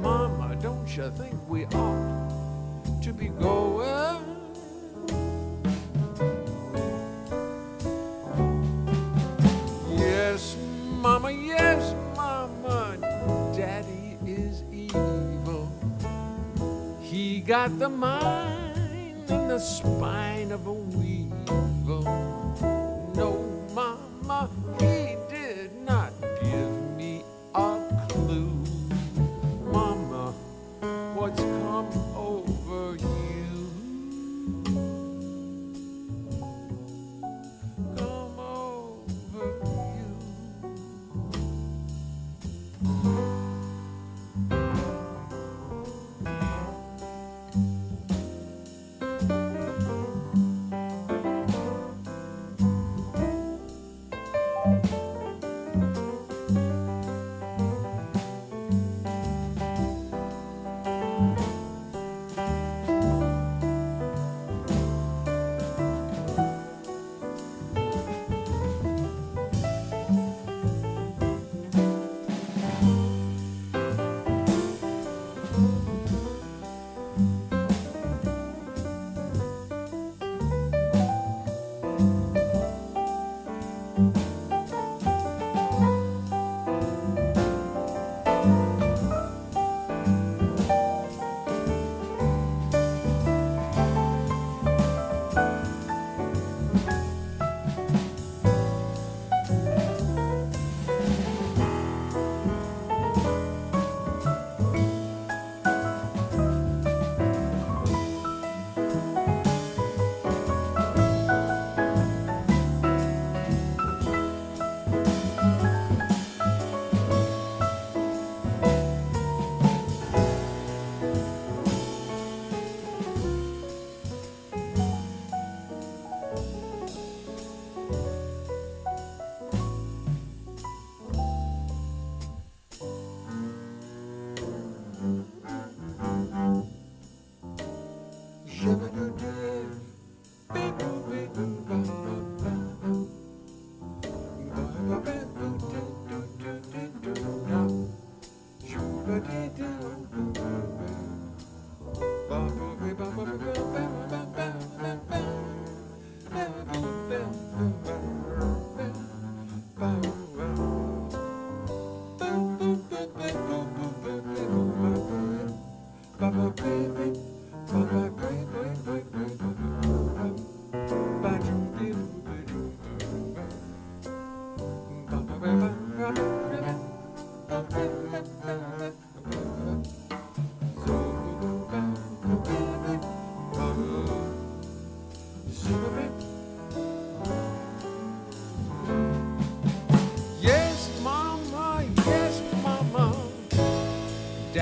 Mama, don't you think we ought to be going? Yes, mama, daddy is evil. He got the mind and the spine of a weevil. No, mama, he did not give me a clue. Mama, what's come over you? Come over you.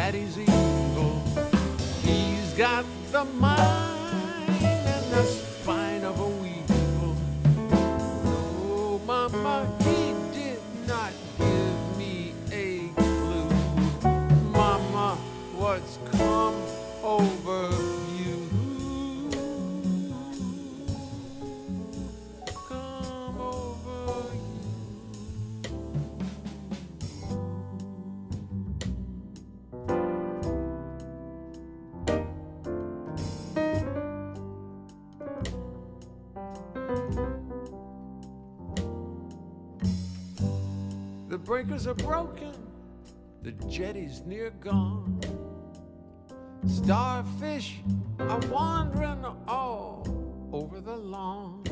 daddy's evil. He's got the mind and the spine of a weevil. No, mama, he did not give me a clue. Mama, what's come over you? Come over you. The breakers are broken, the jetty's near gone. Starfish are wandering all over the lawn.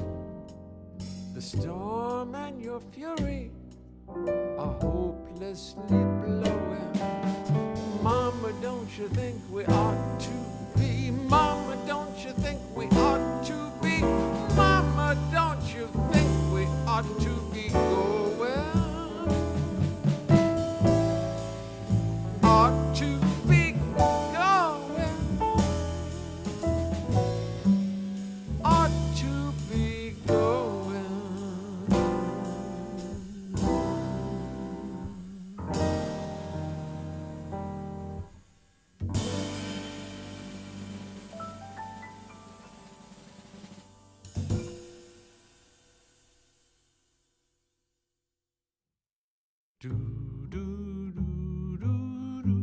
The storm and your fury are hopelessly blowing. Mama, don't you think we ought to be? Mama, don't you think we ought to be? Mama, don't you think we ought to be going? Ought to be going. Ought to be going. Do do do do do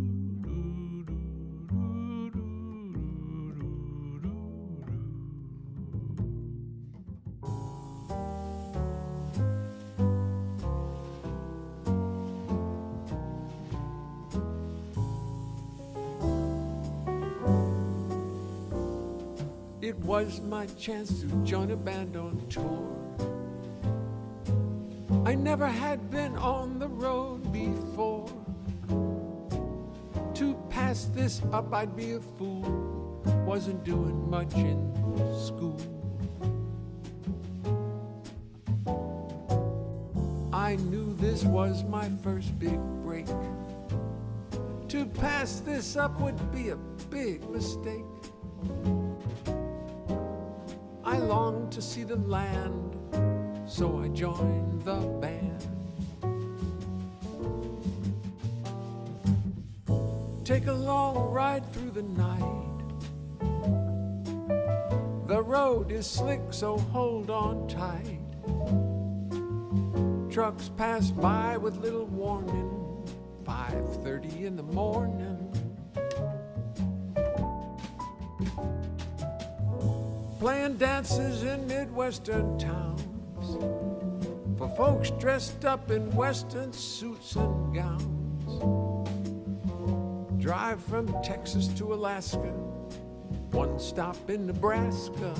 It was my chance to join a band on tour. I never had been on the road before. To pass this up, I'd be a fool. Wasn't doing much in school. I knew this was my first big break. To pass this up would be a big mistake. I longed to see the land, so I joined the band. Take a long ride through the night. The road is slick, so hold on tight. Trucks pass by with little warning, 5:30 in the morning. Playing dances in Midwestern towns for folks dressed up in Western suits and gowns. Drive from Texas to Alaska, one stop in Nebraska.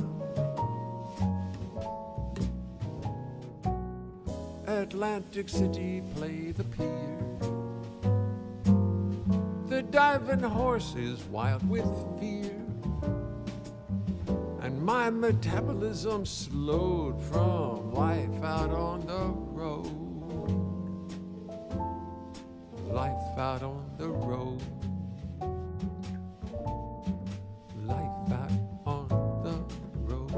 Atlantic City, play the pier. The diving horse is wild with fear, and my metabolism slowed from life out on the road. Life out on the road. Life out on the road.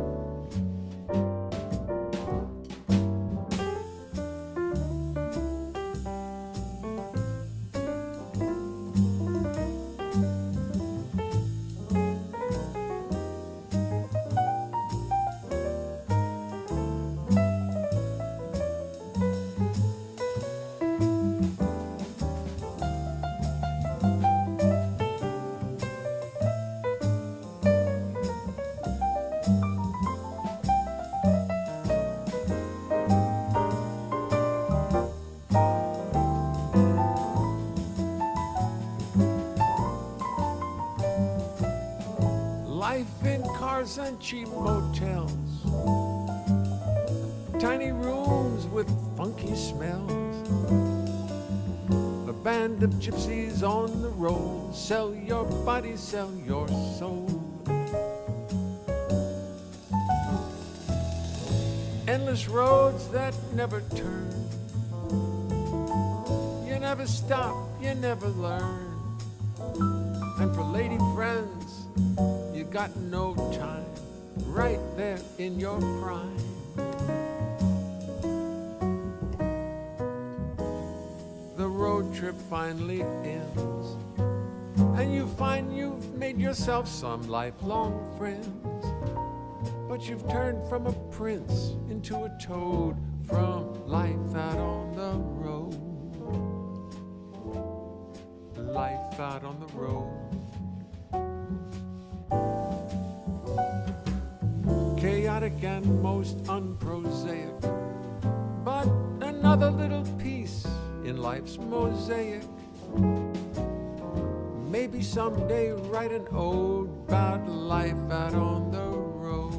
Life in cars and cheap motels, tiny rooms with funky smells. A band of gypsies on the road, sell your body, sell your soul. Endless roads that never turn. You never stop, you never learn. And for lady friends, you got no time, right there in your prime. The road trip finally ends, and you find you've made yourself some lifelong friends. But you've turned from a prince into a toad from life out on the road. Life out on the road. Chaotic and most unprosaic, but another little piece in life's mosaic. Maybe someday write an ode about life out on the road.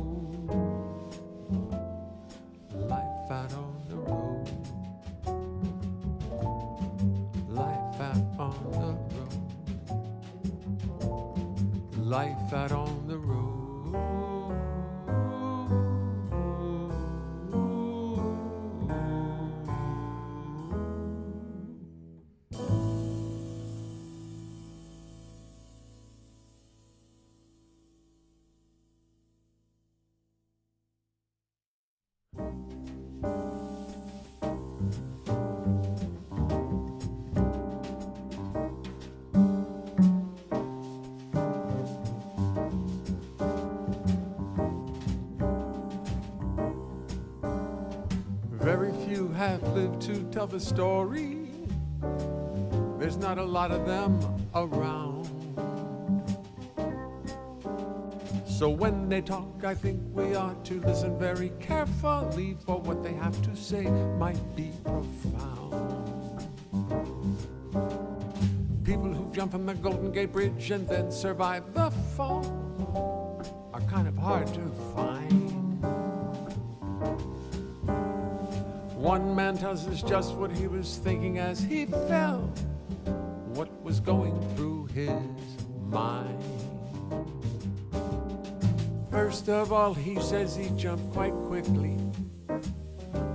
Life out on the road. Life out on the road. Life out on the road. Very few have lived to tell the story. There's not a lot of them around. So when they talk, I think we ought to listen very carefully, for what they have to say might be profound. People who jump from the Golden Gate Bridge and then survive the fall are kind of hard to find. One man tells us just what he was thinking as he fell, what was going through his mind. First of all, he says he jumped quite quickly,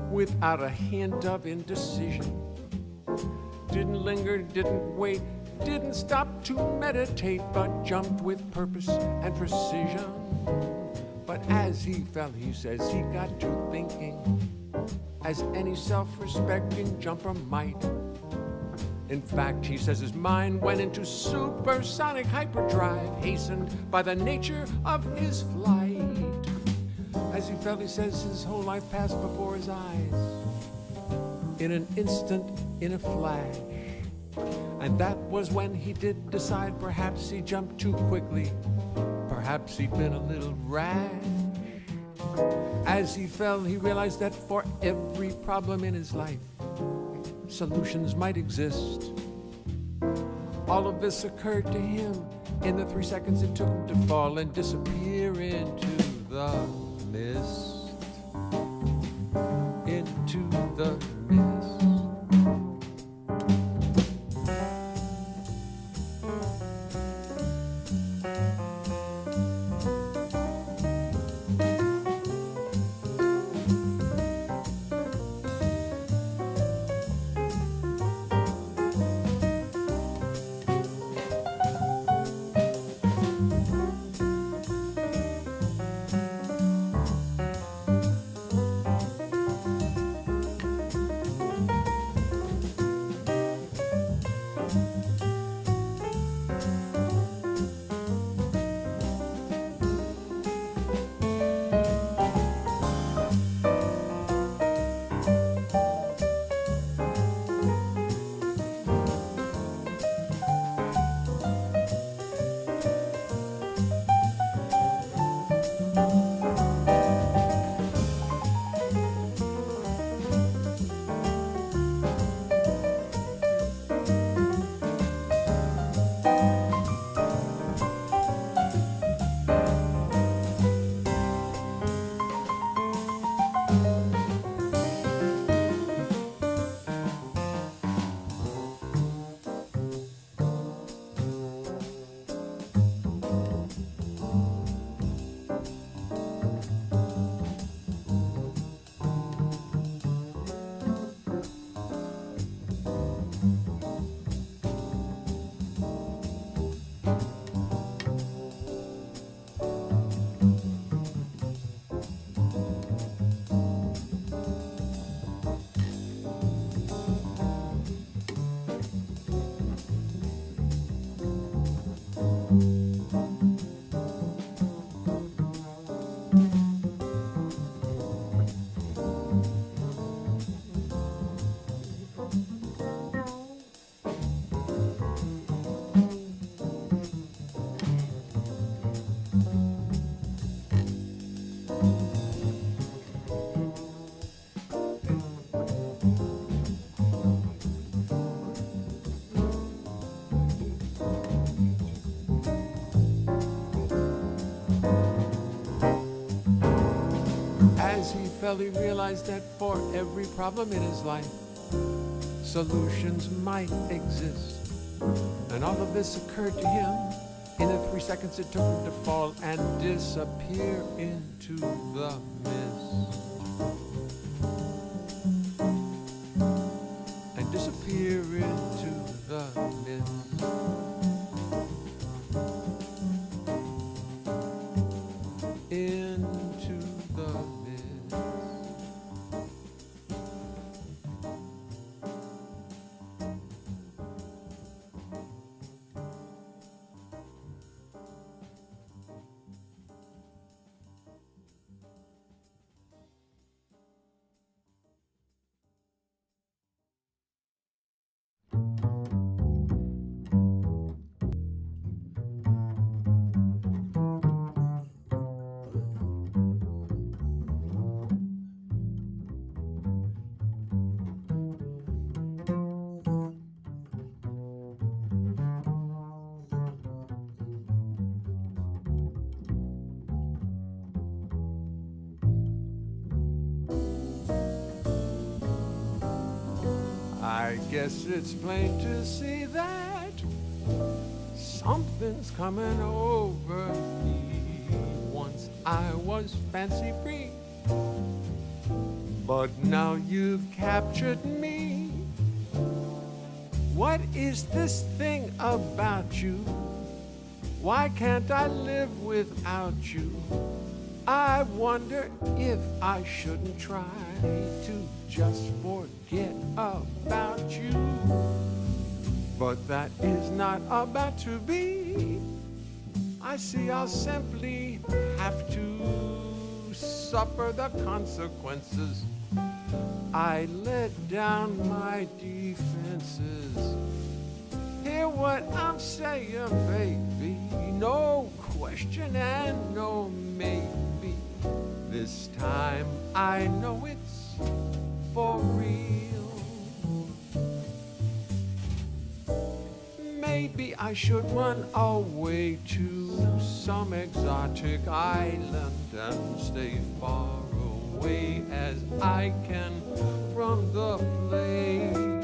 without a hint of indecision. Didn't linger, didn't wait, didn't stop to meditate, but jumped with purpose and precision. But as he fell, he says he got to thinking, as any self-respecting jumper might. In fact, he says his mind went into supersonic hyperdrive, hastened by the nature of his flight. As he fell, he says his whole life passed before his eyes, in an instant, in a flash. And that was when he did decide perhaps he jumped too quickly, perhaps he'd been a little rash. As he fell, he realized that for every problem in his life, solutions might exist. All of this occurred to him in the 3 seconds it took him to fall and disappear into the mist. Into the mist. fell, he realized that for every problem in his life, solutions might exist. And all of this occurred to him in the 3 seconds it took him to fall and disappear into the mist. And disappear into the mist. Into the mist. I guess it's plain to see that something's coming over me. Once I was fancy free, but now you've captured me. What is this thing about you? Why can't I live without you? I wonder if I shouldn't try to just forget about you. But that is not about to be. I see I'll simply have to suffer the consequences. I let down my defenses. Hear what I'm saying, baby. No question and no maybe. This time I know it's for real. Maybe I should run away to some exotic island and stay far away as I can from the flame.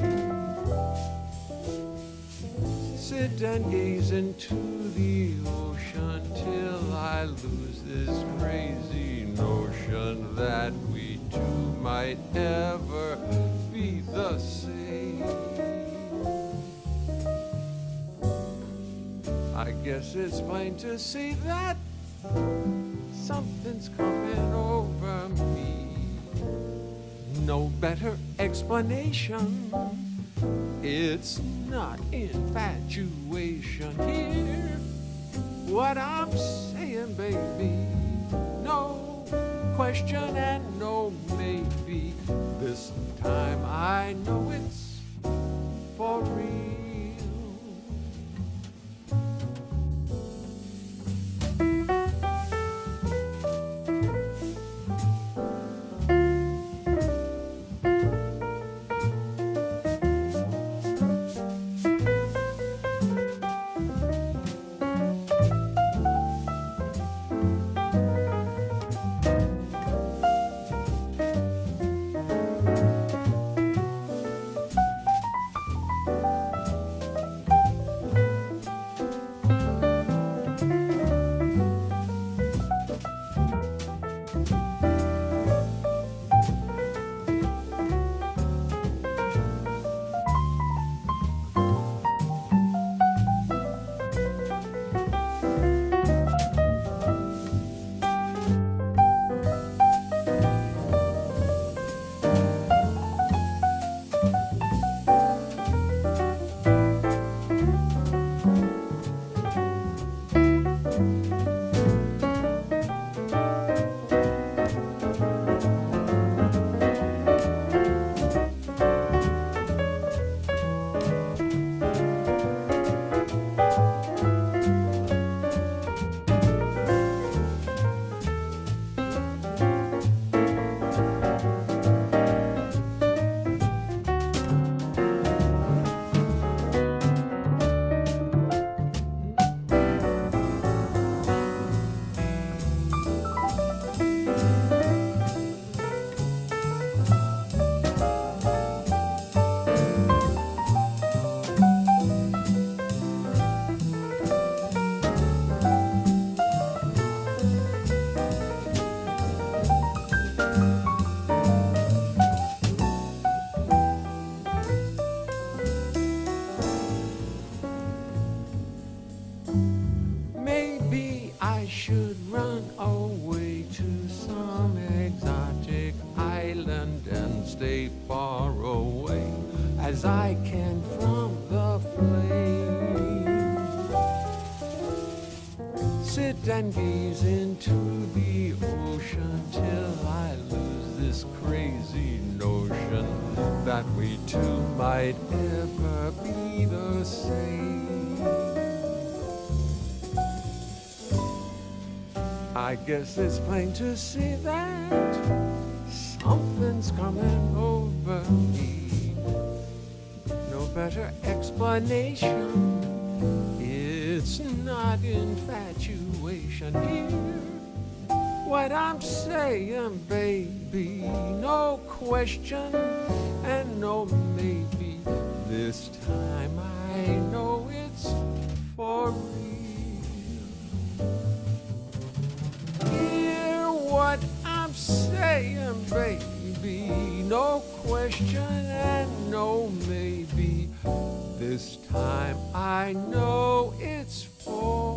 Sit and gaze into the ocean till I lose this crazy notion that we two might ever be the same. I guess it's plain to see that something's coming over me. No better explanation. It's not infatuation. Hear what I'm saying, baby. No question and no maybe. This time I know it's for real. I should run away to some exotic island and stay far away as I can from the flame. Sit and gaze into the ocean till I lose this crazy notion that we two might ever be the same. I guess it's plain to see that something's coming over me. No better explanation. It's not infatuation. Hear what I'm saying, baby. No question and no maybe. This time I know it's for real. Hear what I'm saying, baby. No question and no maybe. This time I know it's for